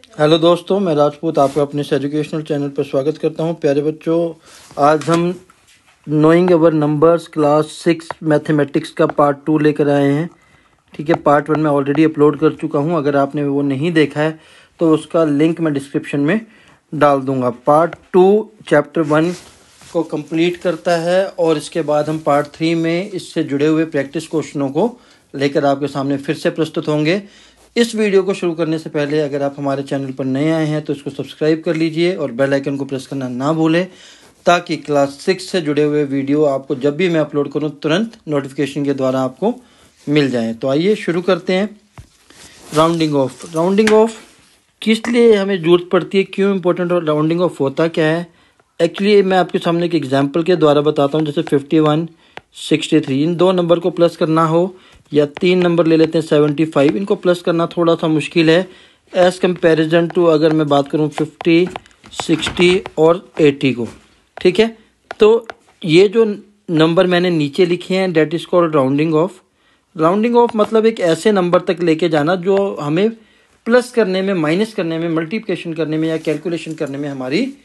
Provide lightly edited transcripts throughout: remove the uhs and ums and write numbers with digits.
Hello दोस्तों, मैं राजपूत आपको अपने इस एजुकेशनल चैनल पर स्वागत करता हूं। प्यारे बच्चों, आज हम नोइंग अवर नंबर्स क्लास 6 मैथमेटिक्स का पार्ट 2 लेकर आए हैं। ठीक है, पार्ट 1 मैं ऑलरेडी अपलोड कर चुका हूं। अगर आपने वो नहीं देखा है तो उसका लिंक मैं डिस्क्रिप्शन में डाल दूंगा। पार्ट 2 चैप्टर 1 को कंप्लीट करता है और इसके बाद हम पार्ट 3 में इससे जुड़े हुए प्रैक्टिस क्वेश्चनों को लेकर आपके सामने फिर से प्रस्तुत होंगे। इस वीडियो को शुरू करने से पहले अगर आप हमारे चैनल पर नए आए हैं तो इसको सब्सक्राइब कर लीजिए और बेल आइकन को प्रेस करना ना भूलें, ताकि क्लास 6 से जुड़े हुए वीडियो आपको जब भी मैं अपलोड करूं तुरंत नोटिफिकेशन के द्वारा आपको मिल जाएं। तो आइए शुरू करते हैं। राउंडिंग ऑफ किस लिए हमें ज़रूरत पड़ती है, क्यों इम्पोर्टेंट और राउंडिंग ऑफ होता क्या है? एक्चुअली मैं आपके सामने एक एग्जाम्पल के द्वारा बताता हूँ। जैसे 51, 63 इन दो नंबर को प्लस करना हो, या 3 नंबर ले लेते हैं 75, इनको प्लस करना थोड़ा सा मुश्किल है एज़ कंपैरिजन टू अगर मैं बात करूं 50, 60 और 80 को। ठीक है, तो ये जो नंबर मैंने नीचे लिखे हैं that is called rounding off. Rounding off मतलब एक ऐसे नंबर तक लेके जाना जो हमें प्लस करने में, माइनस करने में, मल्टीप्लिकेशन करने में या कैलकुलेशन करने में हमारी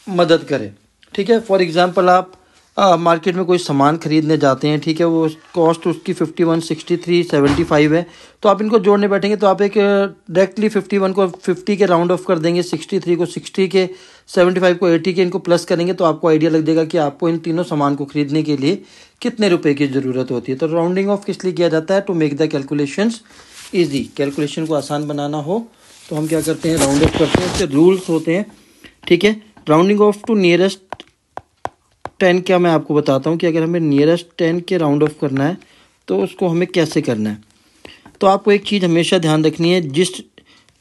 मदद करे। ठीक है, फॉर एग्जांपल आप मार्केट में कोई सामान खरीदने जाते हैं। ठीक है, वो कॉस्ट उसकी 51, 63, 75 है। तो आप इनको जोड़ने बैठेंगे तो आप एक डायरेक्टली 51 को 50 के राउंड ऑफ कर देंगे, 63 को 60 के, 75 को 80 के, इनको प्लस करेंगे तो आपको आइडिया लग जाएगा कि आपको इन तीनों सामान को खरीदने के लिए कितने रुपए की ज़रूरत होती है। तो राउंडिंग ऑफ किस लिए किया जाता है? To make the calculations easy. Calculation को आसान बनाना हो तो हम क्या करते हैं? राउंड ऑफ करते हैं। इसके रूल्स होते हैं। ठीक है, राउंडिंग ऑफ टू नियरेस्ट 10 क्या मैं आपको बताता हूँ कि अगर हमें नियरेस्ट 10 के राउंड ऑफ करना है तो उसको हमें कैसे करना है। तो आपको एक चीज़ हमेशा ध्यान रखनी है, जिस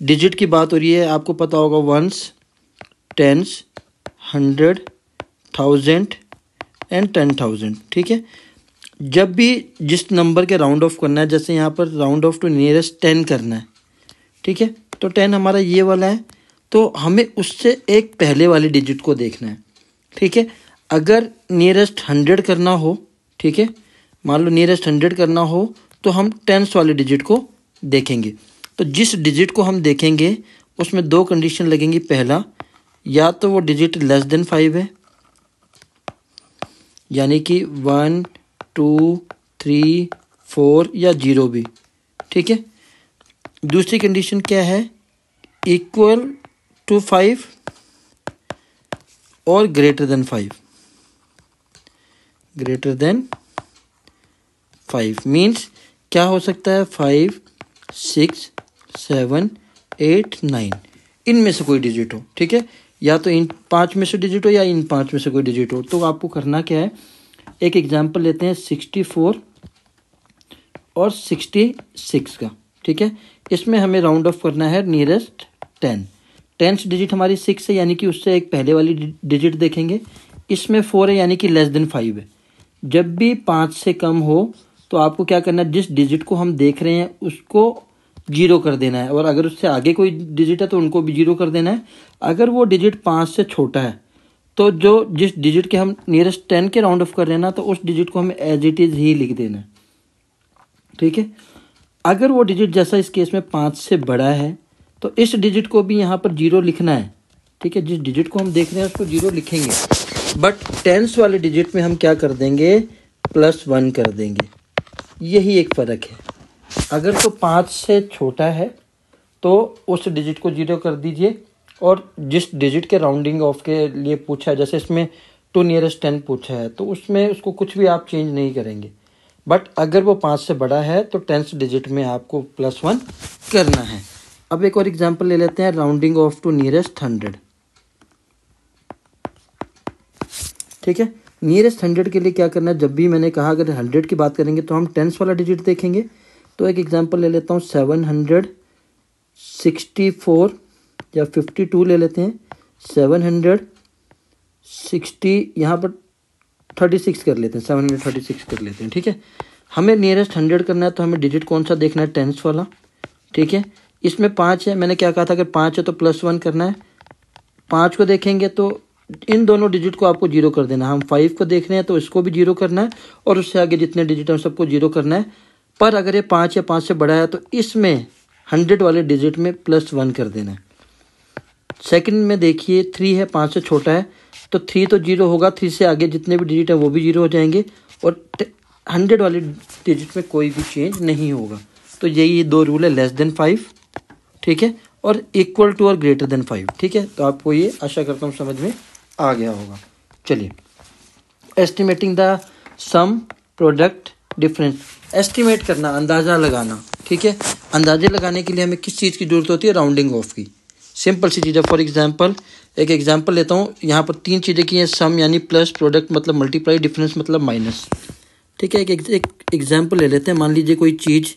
डिजिट की बात हो रही है आपको पता होगा 1s, 10s, 100, 1000 एंड 10,000। ठीक है, जब भी जिस नंबर के राउंड ऑफ करना है, जैसे यहाँ पर राउंड ऑफ टू नियरेस्ट 10 करना है। ठीक है, तो 10 हमारा ये वाला है, तो हमें उससे एक पहले वाली डिजिट को देखना है। ठीक है, अगर नियरेस्ट 100 करना हो, ठीक है, मान लो नियरेस्ट 100 करना हो तो हम 10s वाले डिजिट को देखेंगे। तो जिस डिजिट को हम देखेंगे उसमें दो कंडीशन लगेंगी। पहला, या तो वो डिजिट लेस देन 5 है, यानी कि 1, 2, 3, 4 या 0 भी। ठीक है, दूसरी कंडीशन क्या है? इक्वल टू 5 और greater than 5। Greater than 5 means क्या हो सकता है? 5, 6, 7, 8, 9 इनमें से कोई डिजिट हो। ठीक है, या तो इन 5 में से डिजिट हो या इन 5 में से कोई डिजिट हो। तो आपको करना क्या है? एक एग्जांपल लेते हैं 64 और 66 का। ठीक है, इसमें हमें राउंड ऑफ करना है नियरेस्ट 10। 10th डिजिट हमारी 6 है, यानी कि उससे एक पहले वाली डिजिट देखेंगे। इसमें 4 है, यानी कि लेस देन 5 है। जब भी 5 से कम हो तो आपको क्या करना है? जिस डिजिट को हम देख रहे हैं उसको 0 कर देना है, और अगर उससे आगे कोई डिजिट है तो उनको भी 0 कर देना है। अगर वो डिजिट 5 से छोटा है तो जिस डिजिट के हम नियरेस्ट 10 के राउंड ऑफ कर रहे हैं ना, तो उस डिजिट को हमें एज इट इज़ ही लिख देना है। ठीक है, अगर वो डिजिट जैसा इस केस में 5 से बड़ा है तो इस डिजिट को भी यहाँ पर 0 लिखना है। ठीक है, जिस डिजिट को हम देख रहे हैं उसको 0 लिखेंगे, बट 10s वाले डिजिट में हम क्या कर देंगे? +1 कर देंगे। यही एक फ़र्क है। अगर तो 5 से छोटा है तो उस डिजिट को 0 कर दीजिए, और जिस डिजिट के राउंडिंग ऑफ के लिए पूछा है, जैसे इसमें टू नियरेस्ट 10 पूछा है, तो उसमें उसको कुछ भी आप चेंज नहीं करेंगे। बट अगर वो 5 से बड़ा है तो 10th डिजिट में आपको +1 करना है। अब एक और एग्जांपल ले लेते हैं, राउंडिंग ऑफ टू नियरेस्ट 100। ठीक है, नियरेस्ट 100 के लिए क्या करना है? जब भी मैंने कहा अगर 100 की बात करेंगे तो हम 10s वाला डिजिट देखेंगे। तो एक एग्जांपल ले लेता हूँ 764 या 52 ले लेते हैं। 760 यहाँ पर 36 कर लेते हैं, 736 कर लेते हैं। ठीक है, हमें नियरेस्ट 100 करना है तो हमें डिजिट कौन सा देखना है? 10s वाला। ठीक है, इसमें 5 है, मैंने क्या कहा था? अगर 5 है तो +1 करना है। 5 को देखेंगे तो इन दोनों डिजिट को आपको 0 कर देना है। हम 5 को देख रहे हैं तो इसको भी 0 करना है, और उससे आगे जितने डिजिट हैं सबको 0 करना है। पर अगर ये 5 या 5 से बड़ा है तो इसमें 100 वाले डिजिट में +1 कर देना है। सेकंड में देखिए 3 है, 5 से छोटा है, तो 3 तो 0 होगा, 3 से आगे जितने भी डिजिट हैं वो भी 0 हो जाएंगे और 100 वाले डिजिट में कोई भी चेंज नहीं होगा। तो यही 2 रूल है, <5, ठीक है, और इक्वल टू और ग्रेटर देन 5, ठीक है। तो आपको ये आशा करता हूँ समझ में आ गया होगा। चलिए, estimating the sum product difference, estimate करना, अंदाज़ा लगाना, ठीक है। अंदाजे लगाने के लिए हमें किस चीज़ की ज़रूरत होती है? राउंडिंग ऑफ की। सिंपल सी चीज़ है। फॉर एग्जांपल, एक एग्जांपल लेता हूँ, यहाँ पर 3 चीज़ें की हैं, सम यानी प्लस, प्रोडक्ट मतलब मल्टीप्लाई, डिफरेंस मतलब माइनस, ठीक है। एक एग्जांपल ले लेते हैं। मान लीजिए कोई चीज़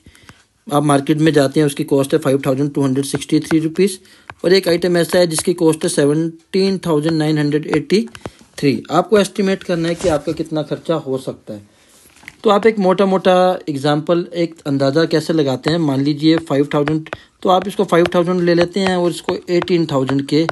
आप मार्केट में जाते हैं, उसकी कॉस्ट है 5263 रुपीज़, और एक आइटम ऐसा है जिसकी कॉस्ट है 17,983। आपको एस्टिमेट करना है कि आपका कितना खर्चा हो सकता है। तो आप एक मोटा मोटा एग्जांपल, एक अंदाज़ा कैसे लगाते हैं? मान लीजिए 5000, तो आप इसको 5000 ले लेते हैं और इसको 18,000 के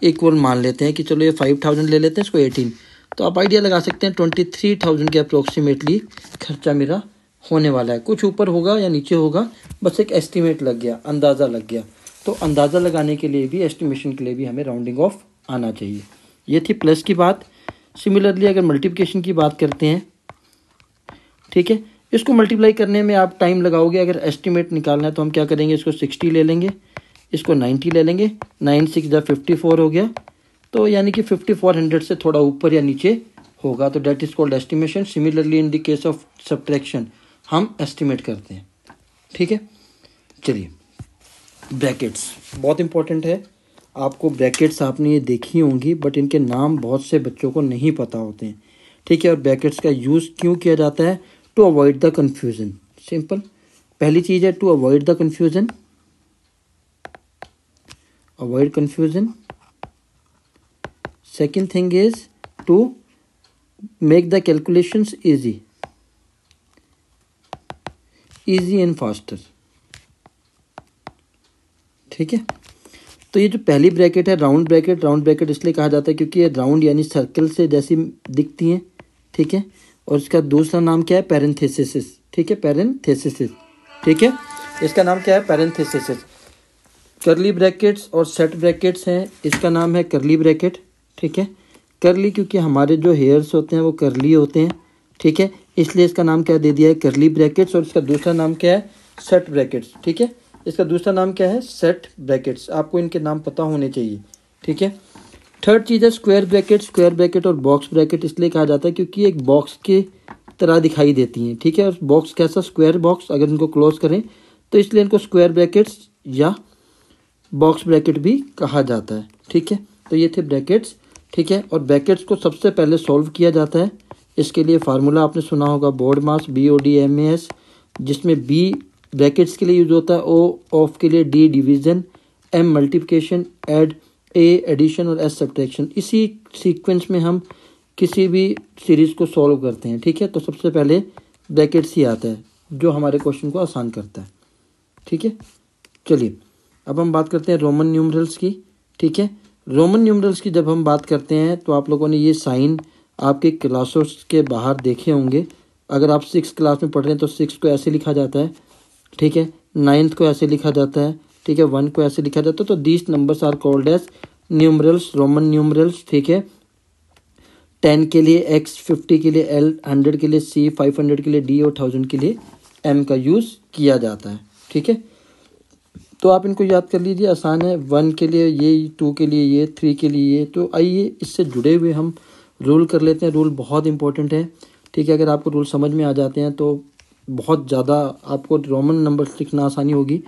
इक्वल मान लेते हैं कि चलो ये 5000 ले लेते हैं, इसको 18, तो आप आइडिया लगा सकते हैं 23,000 के अप्रोक्सीमेटली खर्चा मेरा होने वाला है। कुछ ऊपर होगा या नीचे होगा, बस एक एस्टिमेट लग गया, अंदाज़ा लग गया। तो अंदाज़ा लगाने के लिए भी, एस्टिमेशन के लिए भी हमें राउंडिंग ऑफ आना चाहिए। ये थी प्लस की बात। सिमिलरली अगर मल्टीप्लिकेशन की बात करते हैं, ठीक है, इसको मल्टीप्लाई करने में आप टाइम लगाओगे। अगर एस्टिमेट निकालना है तो हम क्या करेंगे, इसको 60 ले लेंगे, इसको 90 ले लेंगे, 9 6 54 हो गया, तो यानी कि 5400 से थोड़ा ऊपर या नीचे होगा, तो that is called estimation. Similarly in the case of subtraction हम एस्टिमेट करते हैं, ठीक है। चलिए, ब्रैकेट्स बहुत इंपॉर्टेंट है। आपको ब्रैकेट्स आपने ये देखी होंगी, बट इनके नाम बहुत से बच्चों को नहीं पता होते हैं, ठीक है। और ब्रैकेट्स का यूज़ क्यों किया जाता है? To avoid the confusion. Simple, पहली चीज़ है to avoid the confusion, avoid confusion. Second thing is to make the calculations easy and faster, ठीक है। तो ये जो पहली ब्रैकेट है, राउंड ब्रैकेट इसलिए कहा जाता है क्योंकि ये राउंड यानी सर्कल से जैसी दिखती हैं, ठीक है। और इसका दूसरा नाम क्या है? पैरेंथेसिस, ठीक है, पैरेंथेसिस, ठीक है। इसका नाम क्या है? पैरेंथेसिस। करली ब्रैकेट्स और सेट ब्रैकेट्स हैं, इसका नाम है करली ब्रैकेट, ठीक है। करली क्योंकि हमारे जो हेयर्स होते हैं वो करली होते हैं, ठीक है, इसलिए इसका नाम क्या दे दिया है? करली ब्रैकेट्स। और इसका दूसरा नाम क्या है? सेट ब्रैकेट्स, ठीक है। इसका दूसरा नाम क्या है? Set brackets. आपको इनके नाम पता होने चाहिए, ठीक है। थर्ड चीज़ है स्क्वायर ब्रैकेट। स्क्वायर ब्रैकेट और बॉक्स ब्रैकेट इसलिए कहा जाता है क्योंकि एक बॉक्स के तरह दिखाई देती हैं, ठीक है। और बॉक्स कैसा? Square box. अगर इनको क्लोज करें तो इसलिए इनको स्क्वायर ब्रैकेट्स या बॉक्स ब्रैकेट भी कहा जाता है, ठीक है। तो ये थे ब्रैकेट्स, ठीक है। और ब्रैकेट्स को सबसे पहले सॉल्व किया जाता है। इसके लिए फार्मूला आपने सुना होगा, बोर्ड मास, BODMAS, जिसमें B ब्रैकेट्स के लिए यूज होता है, O ऑफ के लिए, D division, M multiplication, A addition और S सब्ट्रैक्शन। इसी सीक्वेंस में हम किसी भी सीरीज को सॉल्व करते हैं, ठीक है। तो सबसे पहले ब्रैकेट्स ही आता है जो हमारे क्वेश्चन को आसान करता है, ठीक है। चलिए, अब हम बात करते हैं रोमन न्यूमरल्स की, ठीक है। रोमन न्यूमरल्स की जब हम बात करते हैं तो आप लोगों ने ये साइन आपके क्लासों के बाहर देखे होंगे। अगर आप 6th क्लास में पढ़ रहे हैं तो 6 को ऐसे लिखा जाता है, ठीक है। 9th को ऐसे लिखा जाता है, ठीक है। 1 को ऐसे लिखा जाता है। तो these numbers are called as numerals, Roman numerals, ठीक है। 10 के लिए X, 50 के लिए L, 100 के लिए C, 500 के लिए D और 1000 के लिए M का यूज़ किया जाता है, ठीक है। तो आप इनको याद कर लीजिए, आसान है। 1 के लिए ये, 2 के लिए ये, 3 के लिए ये। तो आइए इससे जुड़े हुए हम रूल कर लेते हैं। रूल बहुत इंपॉर्टेंट है, ठीक है। अगर आपको रूल समझ में आ जाते हैं तो बहुत ज़्यादा आपको रोमन नंबर लिखना आसानी होगी।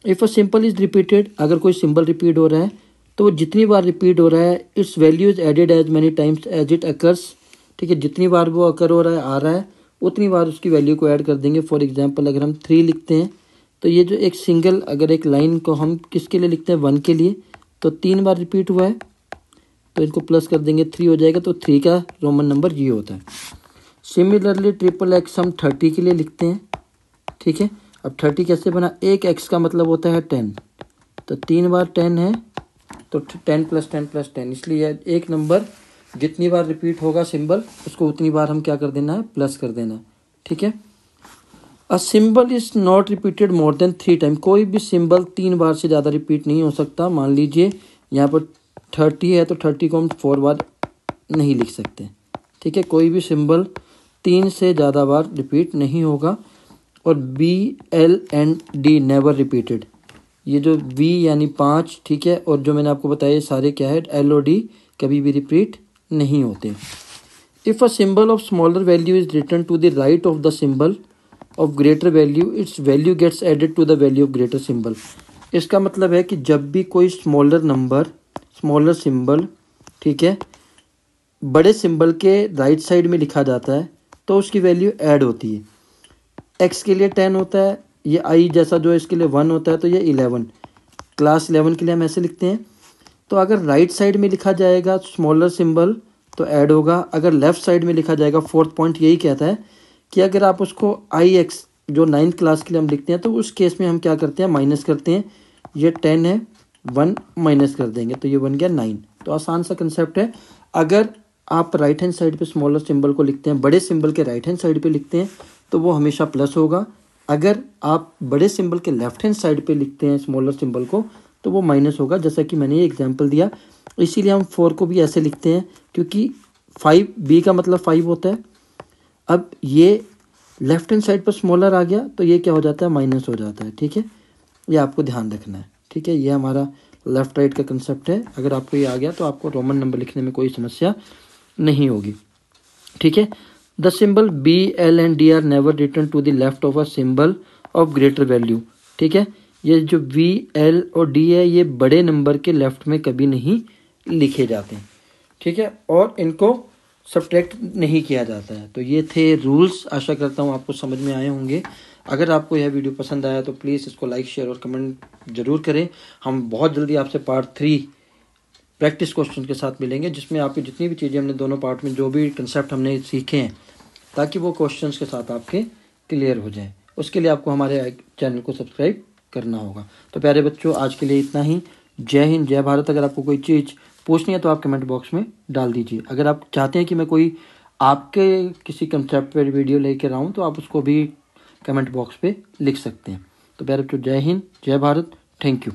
If a simple is repeated, अगर कोई सिंबल रिपीट हो रहा है तो वो जितनी बार रिपीट हो रहा है, its value is added as many times as it occurs, ठीक है। जितनी बार वो अकर हो रहा है, आ रहा है, उतनी बार उसकी वैल्यू को ऐड कर देंगे। फॉर एग्जांपल, अगर हम 3 लिखते हैं तो ये जो एक सिंगल, अगर एक लाइन को हम किसके लिए लिखते हैं? 1 के लिए, तो 3 बार रिपीट हुआ है तो इनको प्लस कर देंगे, 3 हो जाएगा। तो 3 का रोमन नंबर ये होता है। सिमिलरली XXX हम 30 के लिए लिखते हैं, ठीक है। अब 30 कैसे बना? एक X का मतलब होता है 10, तो 3 बार 10 है, तो 10 + 10 + 10, इसलिए एक नंबर जितनी बार रिपीट होगा सिंबल, उसको उतनी बार हम क्या कर देना है? प्लस कर देना है, ठीक है। A symbol is not repeated more than 3 time. कोई भी सिंबल 3 बार से ज़्यादा रिपीट नहीं हो सकता। मान लीजिए यहाँ पर 30 है तो 30 को हम 4 बार नहीं लिख सकते, ठीक है। कोई भी सिंबल 3 से ज़्यादा बार रिपीट नहीं होगा। और V L and D never repeated, ये जो वी यानी 5, ठीक है, और जो मैंने आपको बताया ये सारे क्या है, एल और डी कभी भी रिपीट नहीं होते। If a symbol of smaller value is written to the right of the symbol of greater value, its value gets added to the value of greater symbol. इसका मतलब है कि जब भी कोई स्मॉलर नंबर, स्मॉलर सिंबल, ठीक है, बड़े सिंबल के राइट साइड में लिखा जाता है तो उसकी वैल्यू ऐड होती है। एक्स के लिए 10 होता है, ये आई जैसा जो इसके लिए 1 होता है तो ये 11, क्लास 11 के लिए हम ऐसे लिखते हैं। तो अगर राइट साइड में लिखा जाएगा स्मॉलर सिंबल तो ऐड होगा, अगर लेफ्ट साइड में लिखा जाएगा, फोर्थ पॉइंट यही कहता है कि अगर आप उसको आई एक्स जो 9th क्लास के लिए हम लिखते हैं तो उस केस में हम क्या करते हैं, माइनस करते हैं। ये 10 है, 1 माइनस कर देंगे तो ये बन गया 9। तो आसान सा कंसेप्ट है। अगर आप राइट हैंड साइड पे स्मॉलर सिंबल को लिखते हैं, बड़े सिंबल के राइट हैंड साइड पे लिखते हैं तो वो हमेशा प्लस होगा। अगर आप बड़े सिंबल के लेफ्ट हैंड साइड पे लिखते हैं स्मॉलर सिंबल को तो वो माइनस होगा, जैसा कि मैंने ये एग्जांपल दिया। इसीलिए हम 4 को भी ऐसे लिखते हैं क्योंकि 5 बी का मतलब 5 होता है। अब ये लेफ्ट हैंड साइड पर स्मॉलर आ गया तो ये क्या हो जाता है, माइनस हो जाता है, ठीक है। ये आपको ध्यान रखना है, ठीक है। ये हमारा लेफ्ट राइट का कंसेप्ट है। अगर आपको ये आ गया तो आपको रोमन नंबर लिखने में कोई समस्या नहीं होगी, ठीक है। The symbol V L and D are never written to the left of a symbol of greater value, ठीक है। ये जो वी एल और डी है ये बड़े नंबर के लेफ्ट में कभी नहीं लिखे जाते हैं, ठीक है, और इनको सब्ट्रैक्ट नहीं किया जाता है। तो ये थे रूल्स, आशा करता हूँ आपको समझ में आए होंगे। अगर आपको यह वीडियो पसंद आया तो प्लीज़ इसको लाइक, शेयर और कमेंट जरूर करें। हम बहुत जल्दी आपसे पार्ट 3 प्रैक्टिस क्वेश्चन के साथ मिलेंगे, जिसमें आपकी जितनी भी चीज़ें हमने दोनों पार्ट में जो भी कंसेप्ट हमने सीखे हैं ताकि वो क्वेश्चंस के साथ आपके क्लियर हो जाए। उसके लिए आपको हमारे चैनल को सब्सक्राइब करना होगा। तो प्यारे बच्चों, आज के लिए इतना ही। जय हिंद, जय भारत। अगर आपको कोई चीज़ पूछनी है तो आप कमेंट बॉक्स में डाल दीजिए। अगर आप चाहते हैं कि मैं कोई आपके किसी कंसेप्ट पर वीडियो लेकर आऊँ तो आप उसको भी कमेंट बॉक्स पे लिख सकते हैं। तो प्यारे बच्चों, जय हिंद, जय भारत, थैंक यू।